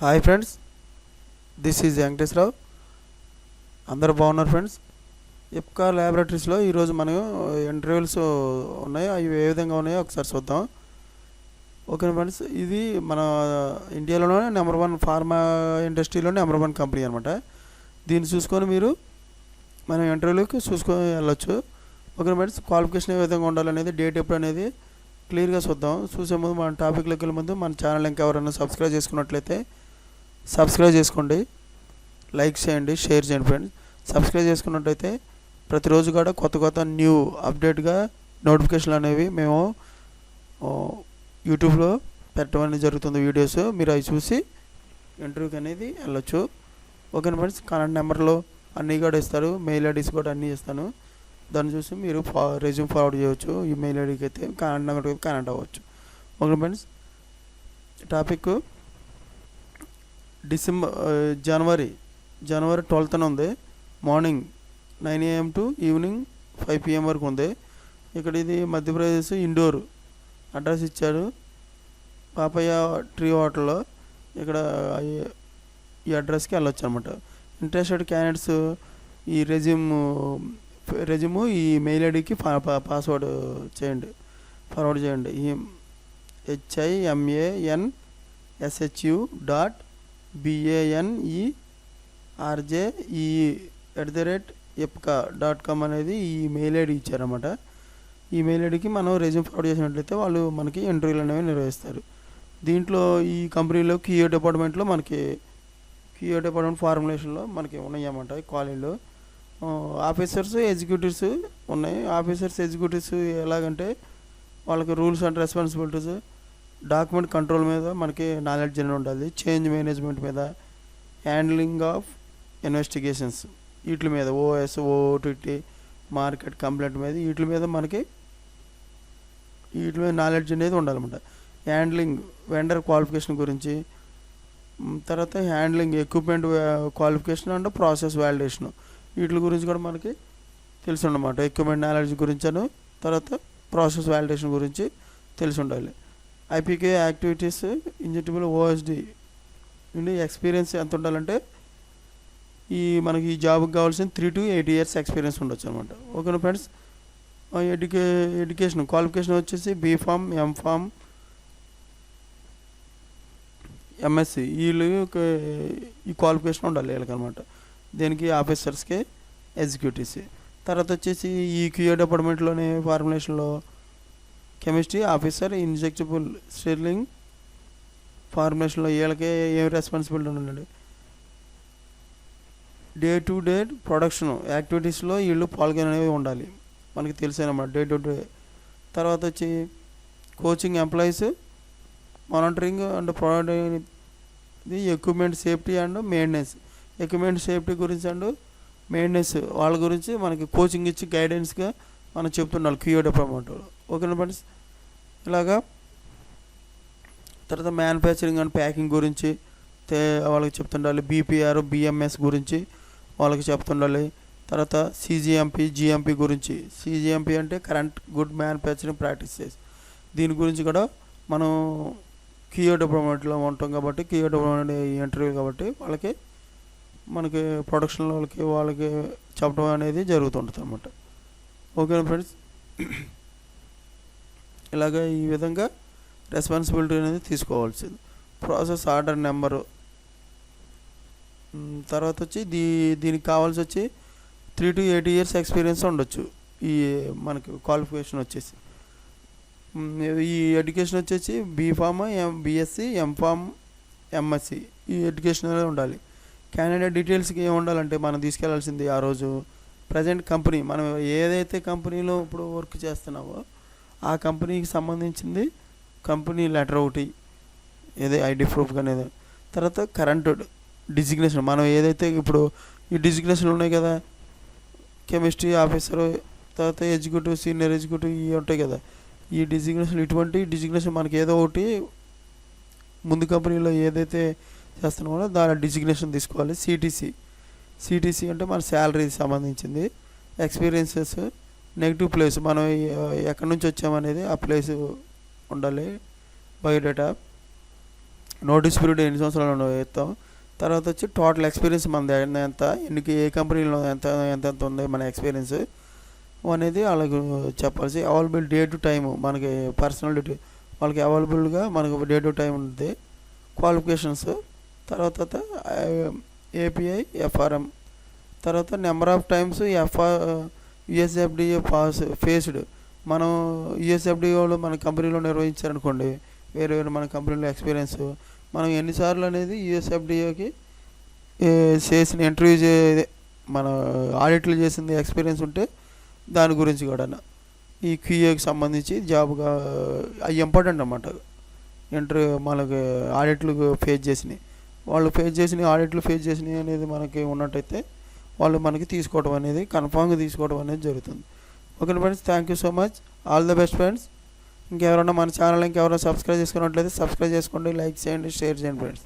Hi friends, this is Venkateswara Rao. అందరూ బాగున్నారు friends. Ipca ల్యాబొరేటరీస్లో ఈరోజు మనం ఇంటర్వ్యూస్ ఉన్నాయి. అవి ఏ విధంగా ఉన్నాయో ఒకసారి చూద్దాం. ఓకే ఫ్రెండ్స్, ఇది మన ఇండియాలోనే నెంబర్ 1 ఫార్మా ఇండస్ట్రీలోనే నెంబర్ 1 కంపెనీ అనమాట. దీన్ని చూసుకొని మీరు మనం ఇంటర్వ్యూకి చూసుకొని వెళ్ళొచ్చు. ఓకే ఫ్రెండ్స్, క్వాలిఫికేషన్ ఏ విధంగా ఉండాలనేది, డేట్ ఎప్పుడు అనేది క్లియర్గా చూద్దాం. చూసే ముందు మన టాపిక్లోకి వెళ్ళే ముందు మన ఛానల్ ఇంకా ఎవరైనా సబ్స్క్రైబ్ చేసుకున్నట్లయితే సబ్స్క్రైబ్ చేసుకోండి, లైక్ చేయండి, షేర్ చేయండి ఫ్రెండ్స్. సబ్స్క్రైబ్ చేసుకున్నట్టయితే ప్రతిరోజు కూడా కొత్త న్యూ అప్డేట్గా నోటిఫికేషన్లు అనేవి మేము యూట్యూబ్లో పెట్టడం అనేది జరుగుతుంది. వీడియోస్ మీరు అవి చూసి ఇంటర్వ్యూకి అనేది వెళ్ళొచ్చు. ఓకే ఫ్రెండ్స్, కాంటాక్ట్ నెంబర్లో అన్నీ కూడా ఇస్తారు, మెయిల్ ఐడీస్ కూడా అన్నీ ఇస్తాను. దాన్ని చూసి మీరు రెజ్యూమ్ ఫార్వర్డ్ చేయవచ్చు. ఈ మెయిల్ ఐడీకి అయితే కాంటాక్ట్ నెంబర్కి కనెక్ట్ అవ్వచ్చు. ఓకే ఫ్రెండ్స్, టాపిక్ జనవరి 12th ఉంది. Morning 9 AM to evening 5 PM వరకు ఉంది. ఇక్కడ ఇది మధ్యప్రదేశ్ ఇండోర్ అడ్రస్ ఇచ్చాడు, పాపయ్య ట్రీ హోటల్లో. ఇక్కడ ఈ అడ్రస్కి వెళ్ళొచ్చు అనమాట. ఇంట్రెస్టెడ్ క్యాండిడేట్స్ ఈ రెజ్యూమ్ ఈ మెయిల్ ఐడికి పాస్వర్డ్ చేయండి, ఫార్వర్డ్ చేయండి. HIMANSHU.BANERJEE@ipca.com అనేది ఈ మెయిల్ ఐడి ఇచ్చారన్నమాట. ఈ మెయిల్ ఐడికి మనం రెజ్యూమ్ ఫార్వర్డ్ చేసినట్లయితే వాళ్ళు మనకి ఇంటర్వ్యూలు అనేవి నిర్వహిస్తారు. దీంట్లో ఈ కంపెనీలో QA డిపార్ట్మెంట్లో మనకి QA డిపార్ట్మెంట్ ఫార్ములేషన్లో మనకి ఉన్నాయన్నమాట ఈ కాలేజీలో. ఆఫీసర్స్, ఎగ్జిక్యూటివ్స్ ఉన్నాయి. ఆఫీసర్స్, ఎగ్జిక్యూటివ్స్ ఎలాగంటే వాళ్ళకి rules and responsibilities, document control మీద మనకి నాలెడ్జ్ అనేది ఉండాలి. చేంజ్ మేనేజ్మెంట్ మీద, హ్యాండ్లింగ్ ఆఫ్ ఇన్వెస్టిగేషన్స్ వీటి మీద, OS, OTT, మార్కెట్ కంప్లైంట్ మీద వీటి మీద మనకి నాలెడ్జ్ అనేది ఉండాలన్నమాట. హ్యాండ్లింగ్ వెండర్ క్వాలిఫికేషన్ గురించి, తర్వాత handling equipment qualification and process validation వీటి గురించి కూడా మనకి తెలిసి ఉండమాట. ఎక్విప్మెంట్ నాలెడ్జ్ గురించను, తర్వాత ప్రాసెస్ వ్యాలిడేషన్ గురించి తెలిసి ఉండాలి. IPK యాక్టివిటీస్ ఇంజెక్టబుల్ OSD నుండి ఎక్స్పీరియన్స్ ఎంత ఉండాలంటే మనకి ఈ జాబ్కి కావాల్సిన 3 to 8 years ఎక్స్పీరియన్స్ ఉండొచ్చు అనమాట. ఓకేనా ఫ్రెండ్స్, ఎడ్యుకేషన్ క్వాలిఫికేషన్ వచ్చేసి B.Pharm, M.Pharm, MSc వీళ్ళు ఈ క్వాలిఫికేషన్ ఉండాలి వీళ్ళకనమాట. దేనికి ఆఫీసర్స్కి, ఎగ్జిక్యూటివ్స్. తర్వాత వచ్చేసి ఈ QA డిపార్ట్మెంట్లోని ఫార్ములేషన్లో కెమిస్ట్రీ ఆఫీసర్, ఇంజెక్టబుల్ స్టెర్లింగ్ ఫార్ములేషన్లో వీళ్ళకి ఏం రెస్పాన్సిబిలిటీ ఉండండి. డే టు డే ప్రొడక్షన్ యాక్టివిటీస్లో వీళ్ళు పాల్గొనేవి ఉండాలి, మనకి తెలిసేనమాట డే టు డే. తర్వాత వచ్చి coaching employees, monitoring and providing the equipment safety and maintenance. Equipment safety గురించి అండ్ మెయింటెనెన్స్ వాళ్ళ గురించి మనకి కోచింగ్ ఇచ్చి గైడెన్స్గా మనం చెప్తుండాలి QA డిపార్ట్మెంట్. ఓకేనా ఫ్రెండ్స్, ఇలాగా. తర్వాత మ్యానుఫ్యాక్చరింగ్ అండ్ ప్యాకింగ్ గురించి వాళ్ళకి చెప్తుండాలి. BPR, BMS గురించి వాళ్ళకి చెప్తుండాలి. తర్వాత CGMP, GMP గురించి. CGMP అంటే కరెంట్ గుడ్ మ్యానుఫ్యాక్చరింగ్ ప్రాక్టీసెస్. దీని గురించి కూడా మనం QA డిపార్ట్మెంట్లో ఉంటాం కాబట్టి, QA డిపార్ట్మెంట్ ఇంటర్వ్యూ కాబట్టి మనకి ప్రొడక్షన్లో వాళ్ళకి చెప్పడం అనేది జరుగుతుంటుంది అన్నమాట. ఓకేనా ఫ్రెండ్స్, ఇలాగ ఈ విధంగా రెస్పాన్సిబిలిటీ అనేది తీసుకోవాల్సింది. Process order number. తర్వాత వచ్చి దీనికి కావాల్సి వచ్చి 3 to 8 years ఎక్స్పీరియన్స్ ఉండొచ్చు. ఈ మనకి క్వాలిఫికేషన్ వచ్చేసి ఈ ఎడ్యుకేషన్ వచ్చేసి B.Pharm, BSc, M.Pharm, MSc ఈ ఎడ్యుకేషన్ అనేది ఉండాలి. క్యాండిడేట్ డీటెయిల్స్కి ఏమి ఉండాలంటే మనం తీసుకెళ్లాల్సింది ఆ రోజు ప్రజెంట్ కంపెనీ, మనం ఏదైతే కంపెనీలో ఇప్పుడు వర్క్ చేస్తున్నామో ఆ కంపెనీకి సంబంధించింది కంపెనీ లెటర్ ఒకటి, ఏదో ID ప్రూఫ్ అనేది. తర్వాత కరెంట్ డిజిగ్నేషన్, మనం ఏదైతే ఇప్పుడు ఈ డిజిగ్నేషన్లు ఉన్నాయి కదా, కెమిస్ట్రీ ఆఫీసరు, తర్వాత ఎగ్జిక్యూటివ్, సీనియర్ ఎగ్జిక్యూటివ్ ఇవి ఉంటాయి కదా, ఈ ఇటువంటి డిజిగ్నేషన్ మనకి ఏదో ఒకటి ముందు కంపెనీలో ఏదైతే చేస్తున్నామో దాని డిజిగ్నేషన్ తీసుకోవాలి. CTC అంటే మన శాలరీకి సంబంధించింది. ఎక్స్పీరియన్సెస్, నెగిటివ్ ప్లేస్, మనం ఎక్కడి నుంచి వచ్చామనేది ఆ ప్లేస్ ఉండాలి. బయోడేటా, నోటీస్ పీరియడ్ ఎన్ని సంవత్సరాలు ఇస్తాం. తర్వాత వచ్చి టోటల్ ఎక్స్పీరియన్స్ మనది ఎంత, ఏ కంపెనీలో ఎంత ఎంత ఉంది మన ఎక్స్పీరియన్స్ అనేది వాళ్ళకి చెప్పాల్సి. అవైలబుల్ డే టు టైం మనకి పర్సనాలిటీ వాళ్ళకి అవైలబుల్గా మనకు డే టు టైం ఉంటుంది. క్వాలిఫికేషన్స్, తర్వాత ఏపీఐ ఎఫ్ఆర్ఎం, తర్వాత number of times USFDA faced. మనం యుఎస్ఎఫ్డిఏలో మన కంపెనీలో నిర్వహించారనుకోండి, వేరే మన కంపెనీలో ఎక్స్పీరియన్స్ మనం ఎన్నిసార్లు అనేది యుఎస్ఎఫ్డిఏకి చేసిన ఇంటర్వ్యూ మన ఆడిట్లు చేసింది ఎక్స్పీరియన్స్ ఉంటే దాని గురించి కూడా ఈ క్యూఏకి సంబంధించి జాబ్గా అవి ఇంపార్టెంట్ అన్నమాట. ఇంటర్వ్యూ మనకి ఆడిట్లు ఫేస్ చేసినాయి, ఆడిట్లు ఫేస్ చేసినాయి అనేది మనకి ఉన్నట్టయితే వాళ్ళు మనకి తీసుకోవడం అనేది కన్ఫామ్గా తీసుకోవడం అనేది జరుగుతుంది. Okay friends, thank you so much, all the best friends. ఇంకెవరైనా మన ఛానల్ సబ్స్క్రైబ్ చేసుకున్నట్లయితే సబ్స్క్రైబ్ చేసుకోండి, లైక్ చేయండి, షేర్ చేయండి ఫ్రెండ్స్.